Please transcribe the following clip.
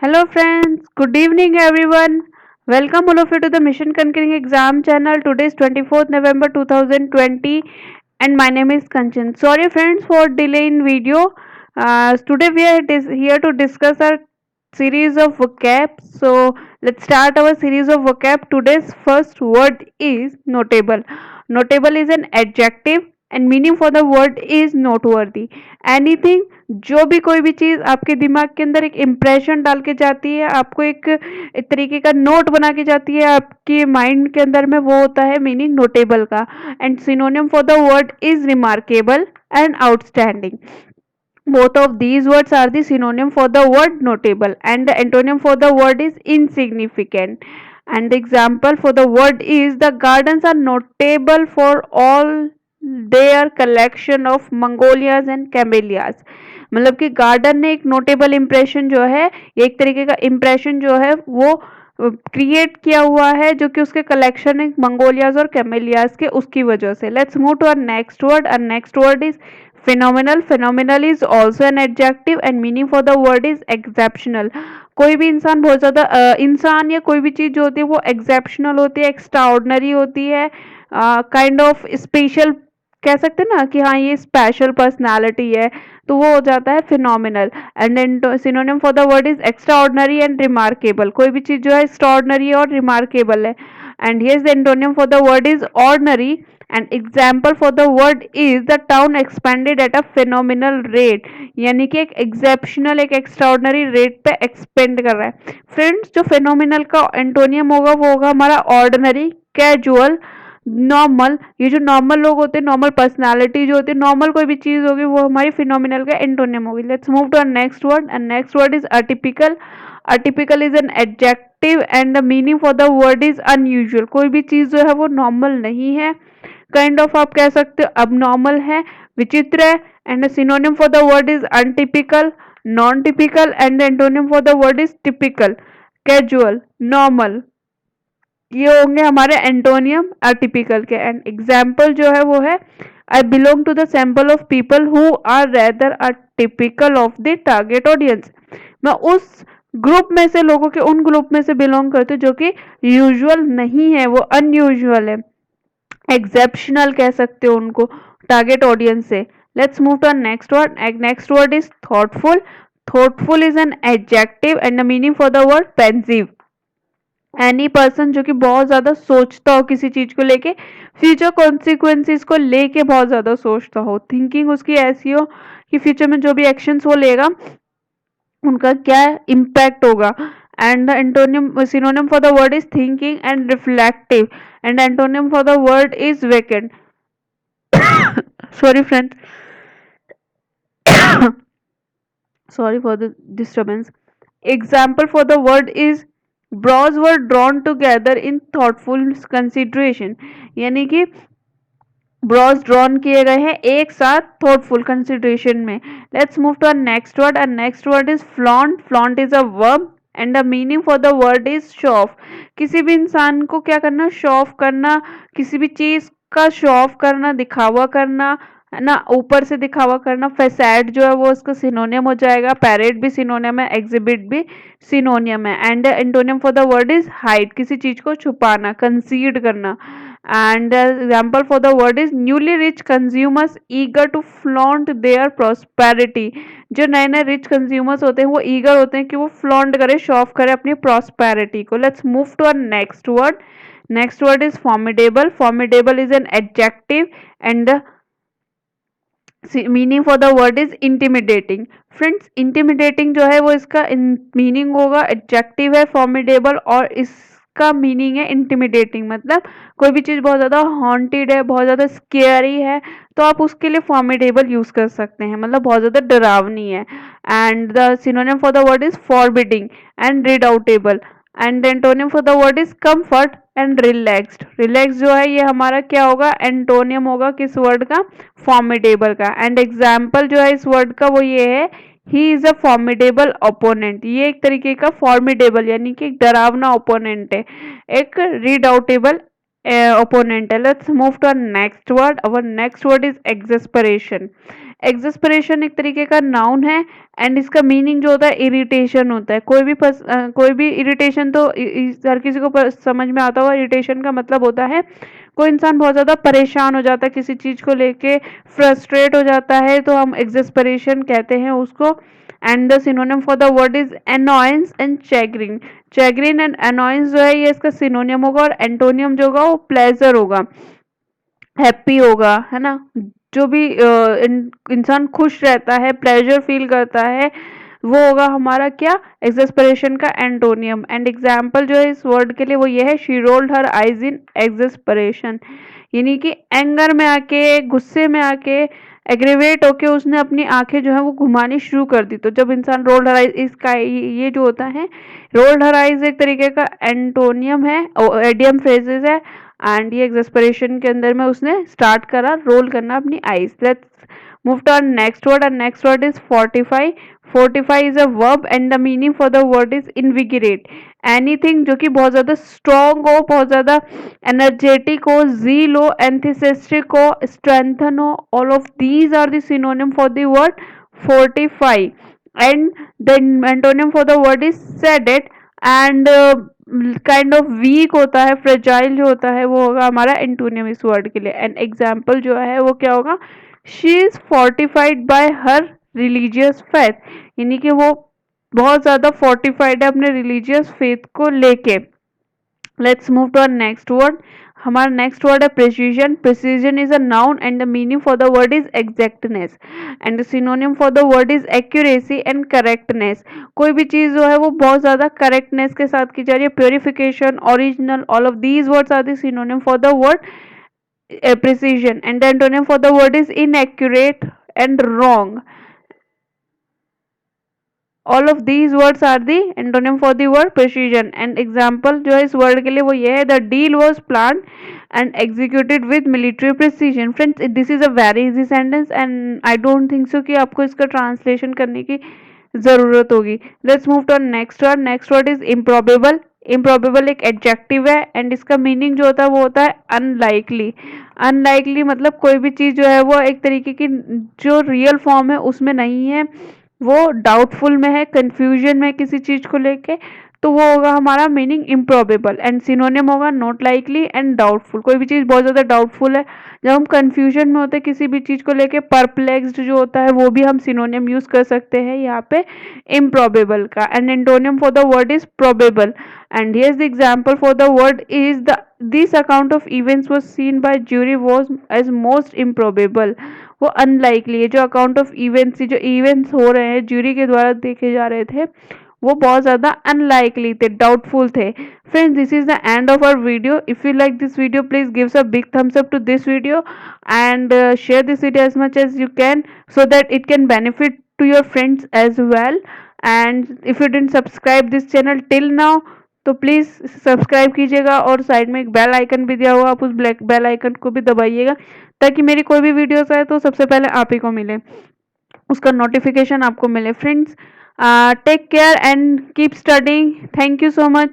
Hello friends, good evening everyone. Welcome all of you to the Mission Conquering Exam channel. Today is 24th November 2020 and my name is Kanchan. Sorry friends for delay in video. Today we are here to discuss our series of vocab. So let's start our series of vocab. Today's first word is notable. Notable is an adjective and meaning for the word is noteworthy. Anything जो भी कोई भी चीज आपके दिमाग के अंदर एक इम्प्रेशन डाल के जाती है, आपको एक तरीके का नोट बना के जाती है आपके माइंड के अंदर में, वो होता है मीनिंग नोटेबल का. And synonym for the word is remarkable and outstanding. Both of these words are the synonym for the word notable, and the antonym for the word is insignificant. And the example for the word is the gardens are notable for all their collection of magnolias and camellias. मतलब कि garden ने एक notable impression जो है, एक तरीके का impression जो है वो क्रिएट किया हुआ है, जो कि उसके कलेक्शन है मंगोलियाज और कैमेलियाज के, उसकी वजह से. Let's move to our next word. और next word is phenomenal. Phenomenal is also an adjective and meaning for the word is exceptional. कोई भी इंसान बहुत ज़्यादा इंसान या कोई भी चीज़ जो होती है वो एक्सेप्शनल होती है, एक्स्ट्राऑर्डिनरी होती है, काइंड ऑफ स्पेशल कह सकते हैं ना कि हाँ ये स्पेशल पर्सनालिटी है, तो वो हो जाता है phenomenal. And synonym for the word is extra ordinary and remarkable. कोई भी चीज़ जो है एक्स्ट्रा ऑर्डनरी और रिमार्केबल है. And here the antonym for the word is ordinary. And example for the word is the town expanded at a phenomenal rate. यानी कि एक exceptional, एक एक्स्ट्राऑर्डिनरी रेट पे एक्सपेंड कर रहा है. फ्रेंड्स, जो फिनोमिनल का एंटोनियम होगा वो होगा हमारा ऑर्डिनरी, कैजुअल, नॉर्मल. ये जो नॉर्मल लोग होते हैं, नॉर्मल पर्सनालिटी जो होती है, नॉर्मल कोई भी चीज होगी, वो हमारी फिनोमिनल का एंटोनियम होगी. Let's move to next word. And next word is atypical. Atypical is an adjective and the meaning for the word is unusual. कोई भी चीज जो है वो नॉर्मल नहीं है, काइंड ऑफ आप कह सकते हो अब नॉर्मल है, विचित्र है. And synonym for the word is untypical, non typical. And the antonym for the word is typical, casual, normal. ये होंगे हमारे एंटोनियम अटिपिकल के. एंड एग्जाम्पल जो है वो है I belong to the sample of people who are rather atypical of the target audience. मैं उस ग्रुप में से, लोगों के उन ग्रुप में से बिलोंग करती हूँ जो कि यूजुअल नहीं है, वो अनयूजुअल है, एक्सेप्शनल कह सकते हो उनको टारगेट ऑडियंस से. Let's move to next word. Next word is thoughtful. Thoughtful is an adjective and the meaning for the word pensive. Any person जो कि बहुत ज्यादा सोचता हो किसी चीज को लेके, फ्यूचर कॉन्सिक्वेंसेस को लेके बहुत ज्यादा सोचता हो, थिंकिंग उसकी ऐसी हो कि फ्यूचर में जो भी एक्शंस वो लेगा उनका क्या इम्पैक्ट होगा. And the antonym synonym for the word is thinking and reflective. And antonym for the word is vacant. Sorry friends, sorry for the disturbance. Example for the word is brows were drawn together in thoughtful consideration. यानी कि brows drawn किए गए हैं एक साथ thoughtful consideration में. Let's move to next word. And next word is flaunt. Flaunt is a verb and the meaning for the word is show off. किसी भी इंसान को क्या करना, शो ऑफ करना, किसी भी चीज का शो ऑफ करना, दिखावा करना, है ना, ऊपर से दिखावा करना. फैसैड जो है वो उसका सिनोनियम हो जाएगा. पैरेड भी सिनोनियम है, एग्जिबिट भी सिनोनियम है. And antonym for the word is hide. किसी चीज को छुपाना, कंसीड करना. And the example for the word is newly rich consumers eager to flaunt their prosperity. जो नए नए रिच कंज्यूमर्स होते हैं वो ईगर होते हैं कि वो फ्लॉन्ट करें, शो ऑफ करें अपनी प्रॉस्पेरिटी को. Let's move to our next word. Next word is formidable. Formidable is an adjective and the meaning for the word is intimidating. Friends, intimidating जो है वो इसका मीनिंग होगा, एडजेक्टिव है फॉर्मिडेबल, और इसका मीनिंग है इंटिमिडेटिंग. मतलब कोई भी चीज बहुत ज्यादा हॉन्टेड है, बहुत ज्यादा स्केरी है, तो आप उसके लिए फॉर्मिडेबल यूज कर सकते हैं, मतलब बहुत ज्यादा डरावनी है. And the synonym for the word is forbidding and redoubtable. And antonym for the word is comfort and relaxed. Relax जो है ये हमारा क्या होगा, एंटोनियम होगा किस वर्ड का, फॉर्मिडेबल का. एंड एग्जाम्पल जो है इस वर्ड का वो ये है, he is a formidable opponent. ये एक तरीके का फॉर्मिडेबल यानी कि एक डरावना ओपोनेंट है, एक रिडाउटेबल ओपोनेंट है. Let's move to next word. Our next word is exasperation. Exasperation एक तरीके का नाउन है एंड इसका मीनिंग जो होता है इरिटेशन होता है। कोई भी इरिटेशन तो हर किसी को समझ में आता होगा। इरिटेशन का मतलब होता है कोई इंसान बहुत ज़्यादा परेशान हो जाता है किसी चीज़ को लेके, फ्रस्ट्रेट हो जाता है, तो हम एक्सेस्परेशन कहते हैं उसको। And the synonym for the word is annoyance and chagrin. Chagrin and annoyance जो है ये इसका सिनोनियम होगा, और एंटोनियम जो होगा वो प्लेजर होगा, हैप्पी होगा, है ना। जो भी इंसान खुश रहता है, प्लेजर फील करता है, वो होगा हमारा क्या, एक्सेस्परेशन का एंटोनियम। एंड एग्जाम्पल जो है इस वर्ड के लिए वो ये है, शी रोल्ड हर आइज इन एक्सेस्परेशन, यानी कि एंगर में आके, गुस्से में आके, एग्रीवेट होके उसने अपनी आंखें जो है वो घुमानी शुरू कर दी। तो जब इंसान रोल्ड हर आइज, इसका ये जो होता है रोल्ड हर आइज एक तरीके का एंटोनियम है, एडियम फ्रेजेस है, एंड ये एक्सपेरेशन के अंदर में उसने स्टार्ट करा रोल करना अपनी eyes. Let's move to our next word, and next word is fortify. Fortify is a verb and the meaning for the word is invigorate. Anything जो कि बहुत ज्यादा स्ट्रॉन्ग हो, बहुत ज्यादा एनर्जेटिक हो, जील हो, एंथुसियास्टिक हो, स्ट्रेंथन हो, all of these are the synonym for the word fortify. And the antonym for the word is sedate. And kind of weak होता है, फ्रेजाइल जो होता है वो होगा हमारा एंटोनियम इस वर्ड के लिए। एंड एग्जाम्पल जो है वो क्या होगा, she is fortified bye her religious faith, यानी कि वो बहुत ज्यादा फोर्टिफाइड है अपने रिलीजियस फेथ को लेके। Let's move to our next word. हमारा नेक्स्ट वर्ड है precision. Precision is a noun and the meaning for the word is exactness, and the synonym for the word is accuracy and correctness. कोई भी चीज जो है वो बहुत ज्यादा करेक्टनेस के साथ की जा रही है। Purification, original, all of these words are the synonym for the word precision, and the antonym for the word is inaccurate and wrong. All of these words are the antonym for the word precision. And example जो है इस word के लिए वो ये है, the deal was planned and executed with military precision. Friends, this is a very easy sentence and I don't think so कि आपको इसका translation करने की जरूरत होगी। Let's move to next word. Next word is improbable. Improbable एक adjective है and इसका मीनिंग जो होता है वो होता है अनलाइकली। अनलाइकली मतलब कोई भी चीज जो है वो एक तरीके की जो रियल फॉर्म है उसमें नहीं है, वो डाउटफुल में है, कंफ्यूजन में किसी चीज को लेके, तो वो होगा हमारा मीनिंग इम्प्रॉबेबल। एंड सिनोनिम होगा नॉट लाइकली एंड डाउटफुल। कोई भी चीज बहुत ज्यादा डाउटफुल है, जब हम कंफ्यूजन में होते हैं किसी भी चीज को लेके, परप्लेक्स्ड जो होता है वो भी हम सिनोनिम यूज कर सकते हैं यहाँ पे इम्प्रॉबेबल का। And antonym for the word is probable. And here is the example for the word is the this account of events was seen by jury was as most improbable. वो unlikely है, जो account of events, जो events हो रहे हैं jury के द्वारा देखे जा रहे थे, वो बहुत ज्यादा अनलाइकली थे, डाउटफुल थे। Friends, this is the end of our video. If you like this video, please give a big thumbs up to this video and share this video as much as you can so that it can benefit to your friends as well. And if you didn't subscribe this channel till now, तो please subscribe कीजिएगा, और side में एक bell icon भी दिया हुआ, आप उस ब्लैक बेल आइकन को भी दबाइएगा ताकि मेरी कोई भी वीडियोस आए तो सबसे पहले आप ही को मिले, उसका नोटिफिकेशन आपको मिले। Friends, take care and keep studying. Thank you so much.